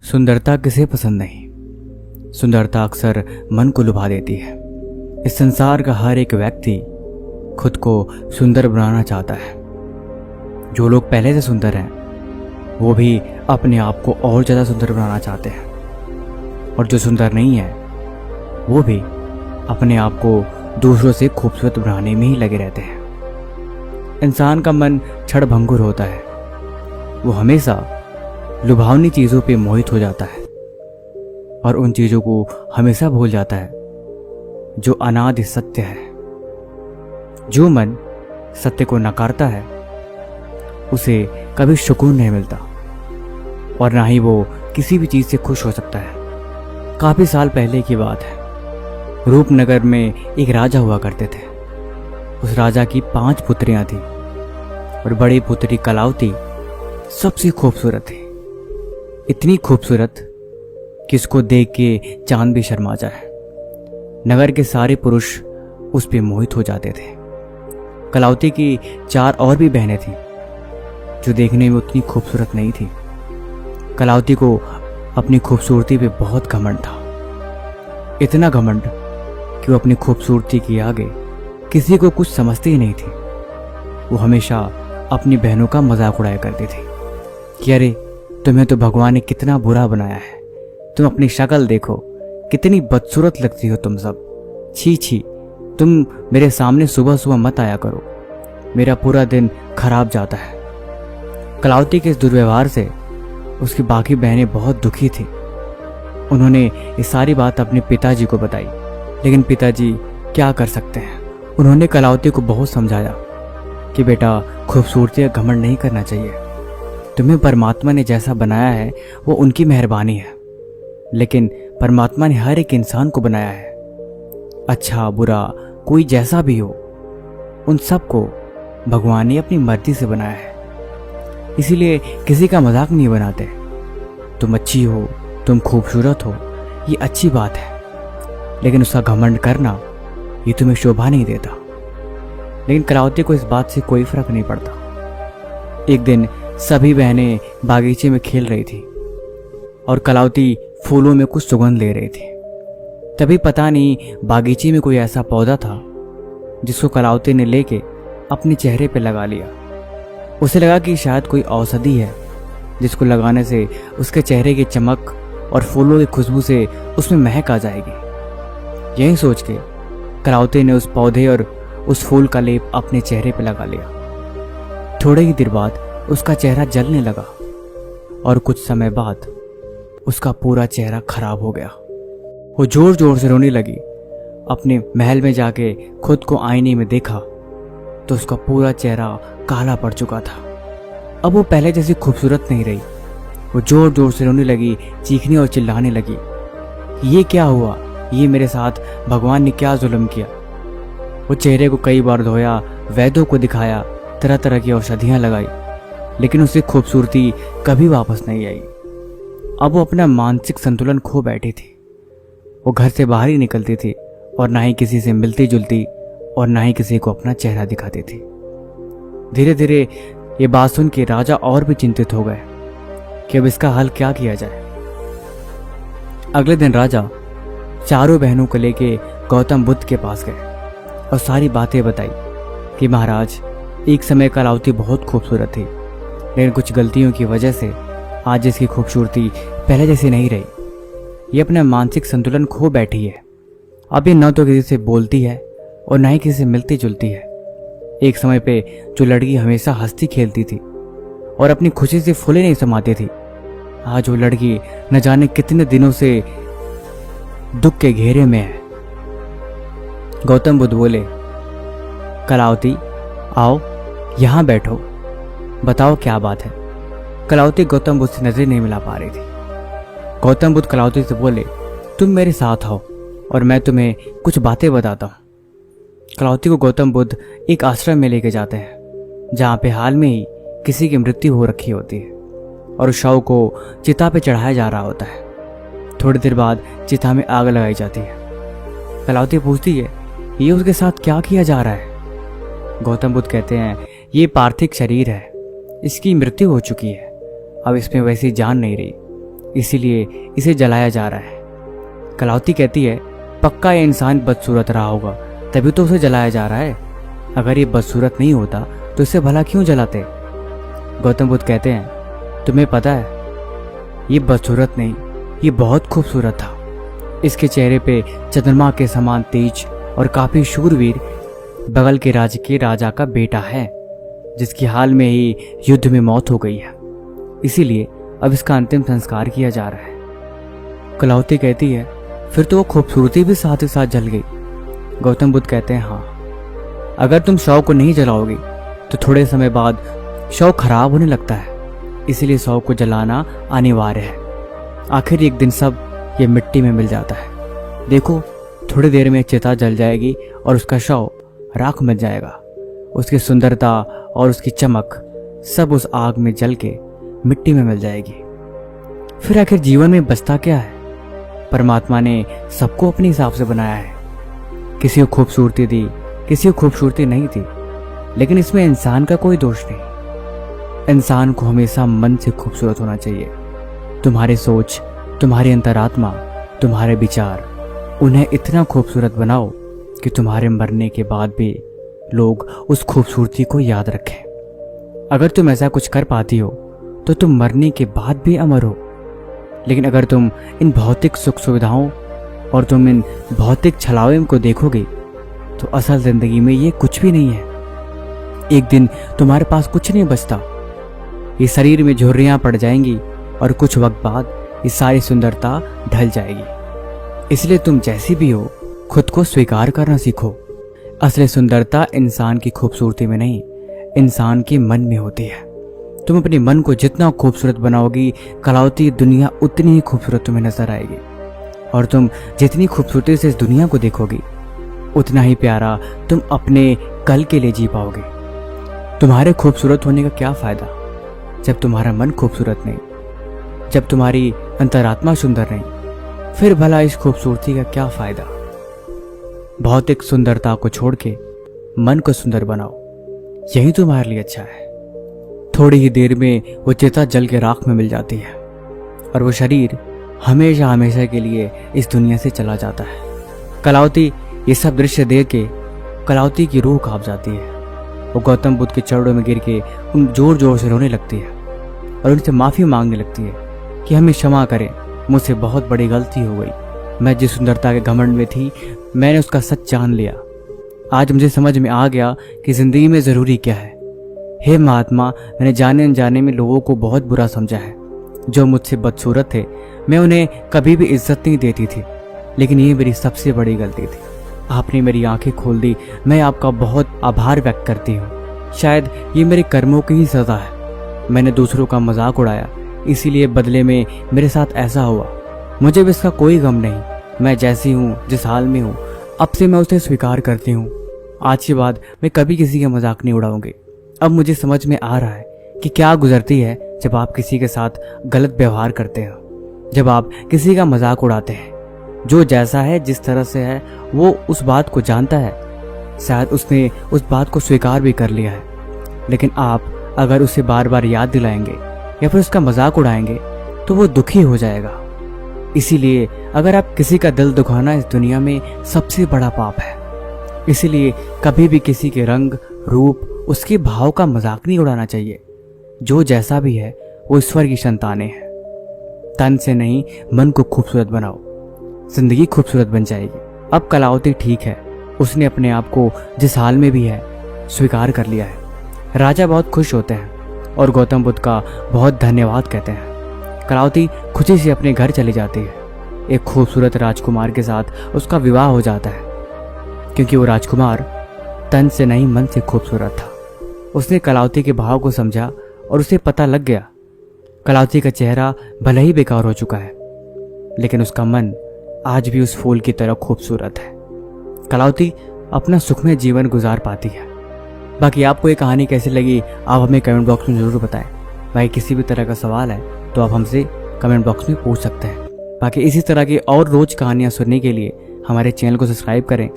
सुंदरता किसे पसंद नहीं। सुंदरता अक्सर मन को लुभा देती है। इस संसार का हर एक व्यक्ति खुद को सुंदर बनाना चाहता है। जो लोग पहले से सुंदर हैं वो भी अपने आप को और ज़्यादा सुंदर बनाना चाहते हैं, और जो सुंदर नहीं है वो भी अपने आप को दूसरों से खूबसूरत बनाने में ही लगे रहते हैं। इंसान का मन क्षणभंगुर होता है। वो हमेशा लुभावनी चीज़ों पे मोहित हो जाता है और उन चीज़ों को हमेशा भूल जाता है जो अनादि सत्य है। जो मन सत्य को नकारता है उसे कभी सुकून नहीं मिलता और ना ही वो किसी भी चीज़ से खुश हो सकता है। काफ़ी साल पहले की बात है। रूपनगर में एक राजा हुआ करते थे। उस राजा की 5 पुत्रियां थीं और बड़ी पुत्री कलावती सबसे खूबसूरत थी। इतनी खूबसूरत कि उसको देख के चांद भी शर्मा जाए। नगर के सारे पुरुष उस पे मोहित हो जाते थे। कलावती की 4 और भी बहनें थीं जो देखने में उतनी खूबसूरत नहीं थी। कलावती को अपनी खूबसूरती पे बहुत घमंड था। इतना घमंड कि वो अपनी खूबसूरती के आगे किसी को कुछ समझती ही नहीं थी। वो हमेशा अपनी बहनों का मजाक उड़ाया करती थी कि अरे तुम्हें तो भगवान ने कितना बुरा बनाया है। तुम अपनी शक्ल देखो, कितनी बदसूरत लगती हो तुम सब। छी छी, तुम मेरे सामने सुबह सुबह मत आया करो, मेरा पूरा दिन खराब जाता है। कलावती के इस दुर्व्यवहार से उसकी बाकी बहनें बहुत दुखी थी। उन्होंने ये सारी बात अपने पिताजी को बताई, लेकिन पिताजी क्या कर सकते हैं। उन्होंने कलावती को बहुत समझाया कि बेटा, खूबसूरती का घमंड नहीं करना चाहिए। तुम्हें परमात्मा ने जैसा बनाया है वो उनकी मेहरबानी है, लेकिन परमात्मा ने हर एक इंसान को बनाया है। अच्छा बुरा कोई जैसा भी हो, उन सबको भगवान ने अपनी मर्जी से बनाया है। इसीलिए किसी का मजाक नहीं बनाते। तुम अच्छी हो, तुम खूबसूरत हो, ये अच्छी बात है, लेकिन उसका घमंड करना ये तुम्हें शोभा नहीं देता। लेकिन कलावती को इस बात से कोई फर्क नहीं पड़ता। एक दिन सभी बहनें बागीचे में खेल रही थी और कलावती फूलों में कुछ सुगंध ले रही थी। तभी पता नहीं बागीचे में कोई ऐसा पौधा था जिसको कलावती ने लेके अपने चेहरे पे लगा लिया। उसे लगा कि शायद कोई औषधि है जिसको लगाने से उसके चेहरे की चमक और फूलों की खुशबू से उसमें महक आ जाएगी। यही सोच के कलावती ने उस पौधे और उस फूल का लेप अपने चेहरे पे लगा लिया। थोड़े ही देर बाद उसका चेहरा जलने लगा और कुछ समय बाद उसका पूरा चेहरा खराब हो गया। वो जोर जोर से रोने लगी। अपने महल में जाके खुद को आईने में देखा तो उसका पूरा चेहरा काला पड़ चुका था। अब वो पहले जैसी खूबसूरत नहीं रही। वो जोर जोर से रोने लगी, चीखने और चिल्लाने लगी, ये क्या हुआ, ये मेरे साथ भगवान ने क्या जुल्म किया। वो चेहरे को कई बार धोया, वैद्यों को दिखाया, तरह तरह की औषधियां लगाई, लेकिन उसकी खूबसूरती कभी वापस नहीं आई। अब वो अपना मानसिक संतुलन खो बैठी थी। वो घर से बाहर ही निकलती थी और ना ही किसी से मिलती जुलती और ना ही किसी को अपना चेहरा दिखाती थी। धीरे धीरे ये बात सुन के राजा और भी चिंतित हो गए कि अब इसका हल क्या किया जाए। अगले दिन राजा चारों बहनों को लेके गौतम बुद्ध के पास गए और सारी बातें बताई कि महाराज, एक समय कलावती बहुत खूबसूरत थी, लेकिन कुछ गलतियों की वजह से आज इसकी खूबसूरती पहले जैसी नहीं रही। ये अपना मानसिक संतुलन खो बैठी है। अब ये न तो किसी से बोलती है और न ही किसी से मिलती जुलती है। एक समय पे जो लड़की हमेशा हंसती खेलती थी और अपनी खुशी से फूले नहीं समाती थी, आज वो लड़की न जाने कितने दिनों से दुख के घेरे में है। गौतम बुद्ध बोले, कलावती आओ, यहाँ बैठो, बताओ क्या बात है। कलावती गौतम बुद्ध से नजरें नहीं मिला पा रही थी। गौतम बुद्ध कलावती से बोले, तुम मेरे साथ आओ और मैं तुम्हें कुछ बातें बताता हूँ। कलावती को गौतम बुद्ध एक आश्रम में लेके जाते हैं जहाँ पे हाल में ही किसी की मृत्यु हो रखी होती है और उस शव को चिता पे चढ़ाया जा रहा होता है। थोड़ी देर बाद चिता में आग लगाई जाती है। कलावती पूछती है, ये उसके साथ क्या किया जा रहा है। गौतम बुद्ध कहते हैं, ये पार्थिव शरीर है, इसकी मृत्यु हो चुकी है, अब इसमें वैसी जान नहीं रही, इसीलिए इसे जलाया जा रहा है। कलावती कहती है, पक्का ये इंसान बदसूरत रहा होगा, तभी तो उसे जलाया जा रहा है। अगर ये बदसूरत नहीं होता तो इसे भला क्यों जलाते? गौतम बुद्ध कहते हैं, तुम्हें पता है ये बदसूरत नहीं, ये बहुत खूबसूरत था। इसके चेहरे पे चंद्रमा के समान तेज और काफी शूरवीर बगल के राज्य के राजा का बेटा है, जिसकी हाल में ही युद्ध में मौत हो गई है। इसीलिए अब इसका अंतिम संस्कार किया जा रहा है। कलावती कहती है, फिर तो वो खूबसूरती भी साथ ही साथ जल गई। गौतम बुद्ध कहते हैं, हाँ, अगर तुम शव को नहीं जलाओगे तो थोड़े समय बाद शव खराब होने लगता है, इसीलिए शव को जलाना अनिवार्य है। आखिर एक दिन सब ये मिट्टी में मिल जाता है। देखो, थोड़ी देर में चिता जल जाएगी और उसका शव राख मिल जाएगा। उसकी सुंदरता और उसकी चमक सब उस आग में जल के मिट्टी में मिल जाएगी। फिर आखिर जीवन में बचता क्या है? परमात्मा ने सबको अपने हिसाब से बनाया है। किसी को खूबसूरती दी, किसी को खूबसूरती नहीं थी, लेकिन इसमें इंसान का कोई दोष नहीं। इंसान को हमेशा मन से खूबसूरत होना चाहिए। तुम्हारी सोच, तुम्हारी अंतरात्मा, तुम्हारे विचार, उन्हें इतना खूबसूरत बनाओ कि तुम्हारे मरने के बाद भी लोग उस खूबसूरती को याद रखें। अगर तुम ऐसा कुछ कर पाती हो तो तुम मरने के बाद भी अमर हो। लेकिन अगर तुम इन भौतिक सुख सुविधाओं और तुम इन भौतिक छलावे को देखोगे तो असल जिंदगी में ये कुछ भी नहीं है। एक दिन तुम्हारे पास कुछ नहीं बचता। ये शरीर में झुर्रियां पड़ जाएंगी और कुछ वक्त बाद ये सारी सुंदरता ढल जाएगी। इसलिए तुम जैसी भी हो, खुद को स्वीकार करना सीखो। असली सुंदरता इंसान की खूबसूरती में नहीं, इंसान के मन में होती है। तुम अपने मन को जितना खूबसूरत बनाओगी, कलावती दुनिया उतनी ही खूबसूरत तुम्हें नजर आएगी। और तुम जितनी खूबसूरती से इस दुनिया को देखोगी, उतना ही प्यारा तुम अपने कल के लिए जी पाओगे। तुम्हारे खूबसूरत होने का क्या फायदा जब तुम्हारा मन खूबसूरत नहीं, जब तुम्हारी अंतरात्मा सुंदर नहीं? फिर भला इस खूबसूरती का क्या फायदा? भौतिक सुंदरता को छोड़ के मन को सुंदर बनाओ, यही तुम्हारे लिए अच्छा है। थोड़ी ही देर में वो चिता जल के राख में मिल जाती है और वो शरीर हमेशा हमेशा के लिए इस दुनिया से चला जाता है। कलावती ये सब दृश्य देख के कलावती की रूह कांप जाती है। वो गौतम बुद्ध के चरणों में गिर के उन जोर जोर से रोने लगती है और उनसे माफी मांगने लगती है कि हमें क्षमा करें, मुझसे बहुत बड़ी गलती हो गई। मैं जिस सुंदरता के घमंड में थी, मैंने उसका सच जान लिया। आज मुझे समझ में आ गया कि जिंदगी में जरूरी क्या है। हे महात्मा, मैंने जाने अनजाने में लोगों को बहुत बुरा समझा है। जो मुझसे बदसूरत थे, मैं उन्हें कभी भी इज्जत नहीं देती थी, लेकिन ये मेरी सबसे बड़ी गलती थी। आपने मेरी आंखें खोल दी। मैं आपका बहुत आभार व्यक्त करती हूँ। शायद ये मेरे कर्मों की ही सजा है। मैंने दूसरों का मजाक उड़ाया, इसीलिए बदले में मेरे साथ ऐसा हुआ। मुझे भी इसका कोई गम नहीं। मैं जैसी हूँ, जिस हाल में हूँ, अब से मैं उसे स्वीकार करती हूँ। आज के बाद मैं कभी किसी का मजाक नहीं उड़ाऊंगी। अब मुझे समझ में आ रहा है कि क्या गुजरती है जब आप किसी के साथ गलत व्यवहार करते हो, जब आप किसी का मजाक उड़ाते हैं। जो जैसा है, जिस तरह से है, वो उस बात को जानता है। शायद उसने उस बात को स्वीकार भी कर लिया है, लेकिन आप अगर उसे बार बार याद दिलाएंगे या फिर उसका मजाक उड़ाएंगे तो वो दुखी हो जाएगा। इसीलिए अगर आप किसी का दिल दुखाना इस दुनिया में सबसे बड़ा पाप है। इसीलिए कभी भी किसी के रंग, रूप, उसके भाव का मजाक नहीं उड़ाना चाहिए। जो जैसा भी है वो ईश्वर की संतानें हैं। तन से नहीं, मन को खूबसूरत बनाओ, जिंदगी खूबसूरत बन जाएगी। अब कलावती ठीक है, उसने अपने आप को जिस हाल में भी है स्वीकार कर लिया है। राजा बहुत खुश होते हैं और गौतम बुद्ध का बहुत धन्यवाद कहते हैं। कलावती खुशी से अपने घर चली जाती है। एक खूबसूरत राजकुमार के साथ उसका विवाह हो जाता है, क्योंकि वो राजकुमार तन से नहीं मन से खूबसूरत था। उसने कलावती के भाव को समझा और उसे पता लग गया कलावती का चेहरा भले ही बेकार हो चुका है, लेकिन उसका मन आज भी उस फूल की तरह खूबसूरत है। कलावती अपना सुखमय जीवन गुजार पाती है। बाकी आपको ये कहानी कैसी लगी आप हमें कमेंट बॉक्स में ज़रूर बताएं। भाई किसी भी तरह का सवाल है तो आप हमसे कमेंट बॉक्स में पूछ सकते हैं। बाकी इसी तरह की और रोज कहानियाँ सुनने के लिए हमारे चैनल को सब्सक्राइब करें।